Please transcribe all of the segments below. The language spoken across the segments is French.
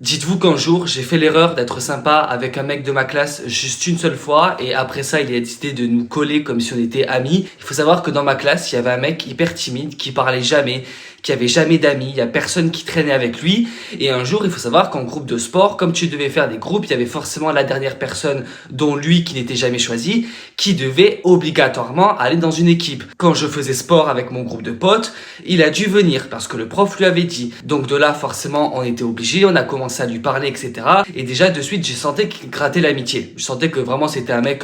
Dites-vous qu'un jour, j'ai fait l'erreur d'être sympa avec un mec de ma classe juste une seule fois et après ça, il a décidé de nous coller comme si on était amis. Il faut savoir que dans ma classe, il y avait un mec hyper timide qui parlait jamais, qui avait jamais d'amis, il y a personne qui traînait avec lui. Et un jour, il faut savoir qu'en groupe de sport, comme tu devais faire des groupes, il y avait forcément la dernière personne, dont lui qui n'était jamais choisi, qui devait obligatoirement aller dans une équipe. Quand je faisais sport avec mon groupe de potes, il a dû venir parce que le prof lui avait dit. Donc de là, forcément, on était obligés, on a commencé à lui parler, etc. Et déjà, de suite, j'ai senti qu'il grattait l'amitié. Je sentais que vraiment, c'était un mec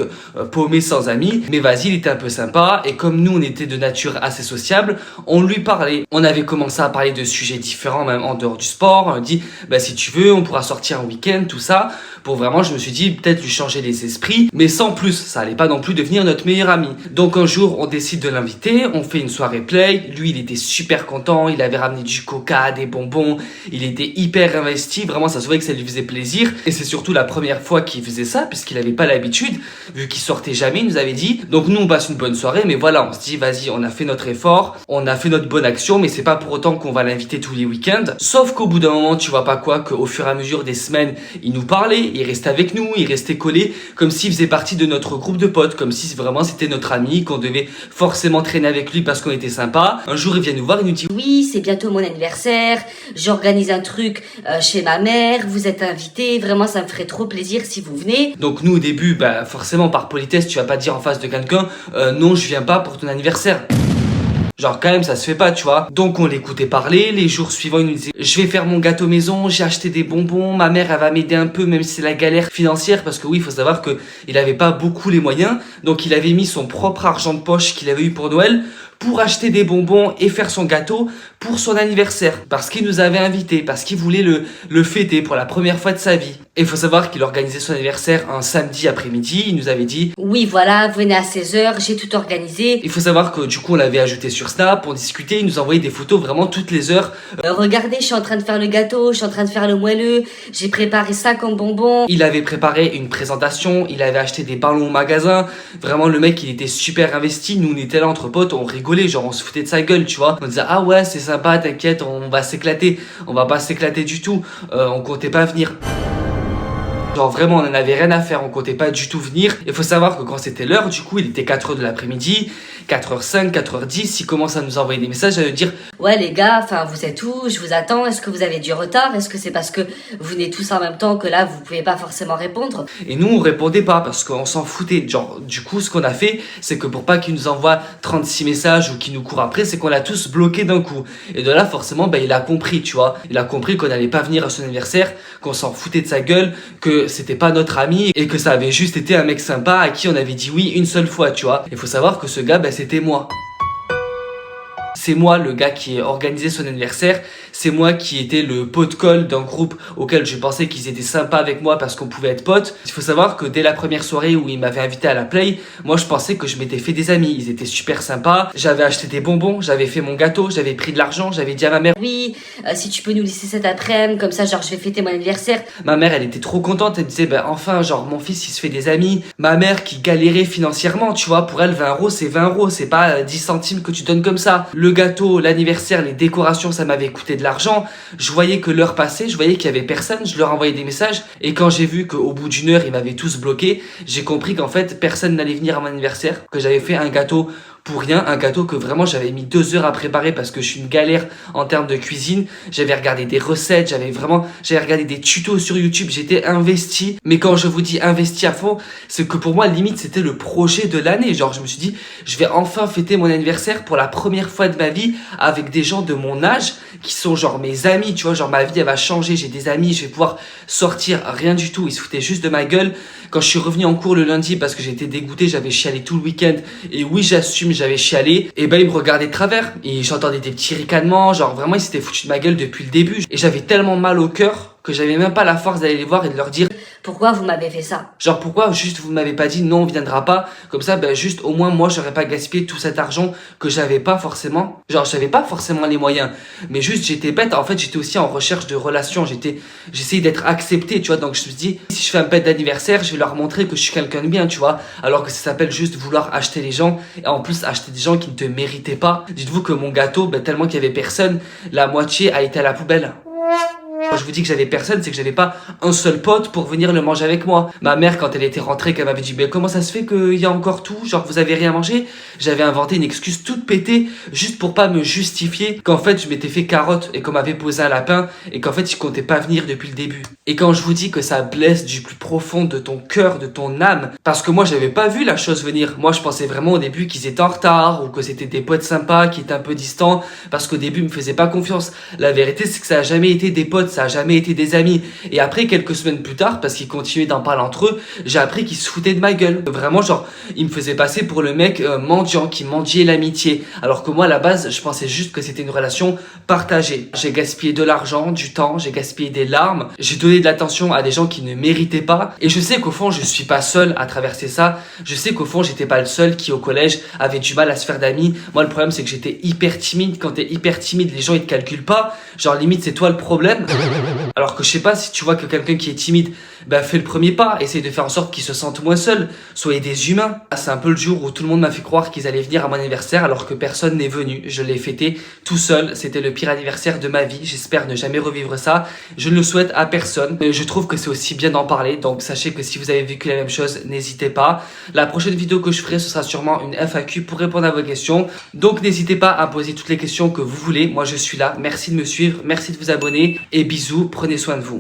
paumé sans amis. Mais vas-y, il était un peu sympa. Et comme nous, on était de nature assez sociable, on lui parlait. On avait commencé à parler de sujets différents, même en dehors du sport. On a dit, bah, si tu veux, on pourra sortir un week-end, tout ça. Pour vraiment, je me suis dit, peut-être lui changer les esprits. Mais sans plus, ça allait pas non plus devenir notre meilleur ami. Donc un jour, on décide de l'inviter. On fait une soirée play. Lui, il était super content. Il avait ramené du coca, des bonbons. Il était hyper investi. Vraiment, ça se voyait que ça lui faisait plaisir. Et c'est surtout la première fois qu'il faisait ça, puisqu'il avait pas l'habitude. Vu qu'il sortait jamais, il nous avait dit. Donc nous, on passe une bonne soirée. Mais voilà, on se dit, vas-y, on a fait notre effort. On a fait notre bonne action. Mais c'est pas pour autant qu'on va l'inviter tous les week-ends. Sauf qu'au bout d'un moment, tu vois pas quoi, qu'au fur et à mesure des semaines, il nous parlait. Il restait avec nous, il restait collé, comme s'il faisait partie de notre groupe de potes, comme si vraiment c'était notre ami, qu'on devait forcément traîner avec lui parce qu'on était sympa. Un jour, il vient nous voir, il nous dit « Oui, c'est bientôt mon anniversaire, j'organise un truc chez ma mère, vous êtes invités, vraiment ça me ferait trop plaisir si vous venez. » Donc nous, au début, bah, forcément, par politesse, tu vas pas dire en face de quelqu'un « Non, je viens pas pour ton anniversaire ». Genre quand même ça se fait pas, tu vois. Donc on l'écoutait parler, les jours suivants il nous disait je vais faire mon gâteau maison, j'ai acheté des bonbons, ma mère elle va m'aider un peu même si c'est la galère financière parce que oui il faut savoir que il avait pas beaucoup les moyens. Donc il avait mis son propre argent de poche qu'il avait eu pour Noël pour acheter des bonbons et faire son gâteau pour son anniversaire. Parce qu'il nous avait invités, parce qu'il voulait le fêter pour la première fois de sa vie. Et il faut savoir qu'il organisait son anniversaire un samedi après-midi, il nous avait dit oui voilà, venez à 16h, j'ai tout organisé. Il faut savoir que du coup on l'avait ajouté sur Snap, on discutait, il nous envoyait des photos vraiment toutes les heures. Regardez, je suis en train de faire le gâteau, je suis en train de faire le moelleux, j'ai préparé ça comme bonbons. Il avait préparé une présentation, il avait acheté des ballons au magasin. Vraiment le mec il était super investi, nous on était là entre potes, on rigolait, genre on se foutait de sa gueule, tu vois. On disait ah ouais c'est sympa, t'inquiète, on va s'éclater. On va pas s'éclater du tout, on comptait pas venir. Genre vraiment on en avait rien à faire, on comptait pas du tout venir. Il faut savoir que quand c'était l'heure, du coup il était 4h de l'après-midi, 4h05, 4h10, il commence à nous envoyer des messages à nous dire ouais les gars, enfin vous êtes où, je vous attends, est-ce que vous avez du retard, est-ce que c'est parce que vous venez tous en même temps que là vous pouvez pas forcément répondre. Et nous on répondait pas parce qu'on s'en foutait. Genre du coup ce qu'on a fait c'est que pour pas qu'il nous envoie 36 messages ou qu'il nous court après, c'est qu'on l'a tous bloqué d'un coup. Et de là forcément bah, il a compris, tu vois. Il a compris qu'on n'allait pas venir à son anniversaire, qu'on s'en foutait de sa gueule, que c'était pas notre ami et que ça avait juste été un mec sympa à qui on avait dit oui une seule fois, tu vois. Il faut savoir que ce gars bah, c'était moi. C'est moi le gars qui a organisé son anniversaire, c'est moi qui étais le pot de colle d'un groupe auquel je pensais qu'ils étaient sympas avec moi parce qu'on pouvait être potes. Il faut savoir que dès la première soirée où il m'avait invité à la play, moi je pensais que je m'étais fait des amis, ils étaient super sympas, j'avais acheté des bonbons, j'avais fait mon gâteau, j'avais pris de l'argent, j'avais dit à ma mère oui, si tu peux nous laisser cet après-midi, comme ça genre je vais fêter mon anniversaire. Ma mère elle était trop contente, elle me disait bah enfin genre mon fils il se fait des amis. Ma mère qui galérait financièrement, tu vois, pour elle 20 euros c'est 20 euros, c'est pas 10 centimes que tu donnes comme ça. Le gâteau, l'anniversaire, les décorations, ça m'avait coûté de l'argent. Je voyais que l'heure passait, je voyais qu'il y avait personne, je leur envoyais des messages. Et quand j'ai vu qu'au bout d'une heure, ils m'avaient tous bloqué, j'ai compris qu'en fait, personne n'allait venir à mon anniversaire, que j'avais fait un gâteau pour rien, un gâteau que vraiment j'avais mis 2 heures à préparer parce que je suis une galère en termes de cuisine. J'avais regardé des recettes, j'avais regardé des tutos sur YouTube, j'étais investi. Mais quand je vous dis investi à fond, c'est que pour moi limite c'était le projet de l'année. Genre je me suis dit, je vais enfin fêter mon anniversaire pour la première fois de ma vie avec des gens de mon âge qui sont genre mes amis, tu vois, genre ma vie elle va changer, j'ai des amis, je vais pouvoir sortir, rien du tout, ils se foutaient juste de ma gueule. Quand je suis revenu en cours le lundi parce que j'étais dégoûté, j'avais chialé tout le week-end et oui j'assume, j'avais chialé, et ben ils me regardaient de travers et j'entendais des petits ricanements, genre vraiment ils s'étaient foutus de ma gueule depuis le début et j'avais tellement mal au cœur que j'avais même pas la force d'aller les voir et de leur dire pourquoi vous m'avez fait ça. Genre pourquoi juste vous m'avez pas dit non on viendra pas, comme ça ben juste au moins moi j'aurais pas gaspillé tout cet argent que j'avais pas forcément, genre j'avais pas forcément les moyens, mais juste j'étais bête, en fait j'étais aussi en recherche de relations, j'essayais d'être accepté, tu vois, donc je me suis dit si je fais un pet d'anniversaire je vais leur montrer que je suis quelqu'un de bien, tu vois, alors que ça s'appelle juste vouloir acheter les gens et en plus acheter des gens qui ne te méritaient pas. Dites-vous que mon gâteau, ben, tellement qu'il y avait personne, la moitié a été à la poubelle. Quand je vous dis que j'avais personne, c'est que j'avais pas un seul pote pour venir le manger avec moi. Ma mère, quand elle était rentrée, qu'elle m'avait dit mais comment ça se fait qu'il y a encore tout, genre vous avez rien mangé, j'avais inventé une excuse toute pétée juste pour pas me justifier qu'en fait je m'étais fait carotte et qu'on m'avait posé un lapin et qu'en fait je comptais pas venir depuis le début. Et quand je vous dis que ça blesse du plus profond de ton cœur, de ton âme, parce que moi j'avais pas vu la chose venir. Moi je pensais vraiment au début qu'ils étaient en retard ou que c'était des potes sympas qui étaient un peu distants parce qu'au début ils me faisaient pas confiance. La vérité c'est que ça a jamais été des potes, ça a jamais été des amis. Et après quelques semaines plus tard, parce qu'ils continuaient d'en parler entre eux, j'ai appris qu'ils se foutaient de ma gueule. Vraiment genre ils me faisaient passer pour le mec mendiant qui mendiait l'amitié. Alors que moi à la base je pensais juste que c'était une relation partagée. J'ai gaspillé de l'argent, du temps, j'ai gaspillé des larmes, j'ai donné de l'attention à des gens qui ne méritaient pas. Et je sais qu'au fond je suis pas seul à traverser ça. Je sais qu'au fond j'étais pas le seul qui au collège avait du mal à se faire d'amis. Moi le problème c'est que j'étais hyper timide. Quand t'es hyper timide, les gens ils te calculent pas. Genre limite c'est toi le problème. Alors que je sais pas, si tu vois que quelqu'un qui est timide, ben fais le premier pas, essaye de faire en sorte qu'il se sente moins seul. Soyez des humains. C'est un peu le jour où tout le monde m'a fait croire qu'ils allaient venir à mon anniversaire alors que personne n'est venu. Je l'ai fêté tout seul. C'était le pire anniversaire de ma vie. J'espère ne jamais revivre ça. Je ne le souhaite à personne. Je trouve que c'est aussi bien d'en parler. Donc sachez que si vous avez vécu la même chose, n'hésitez pas. La prochaine vidéo que je ferai, ce sera sûrement une FAQ pour répondre à vos questions. Donc n'hésitez pas à poser toutes les questions que vous voulez. Moi je suis là. Merci de me suivre. Merci de vous abonner. Et bisous. Prenez soin de vous.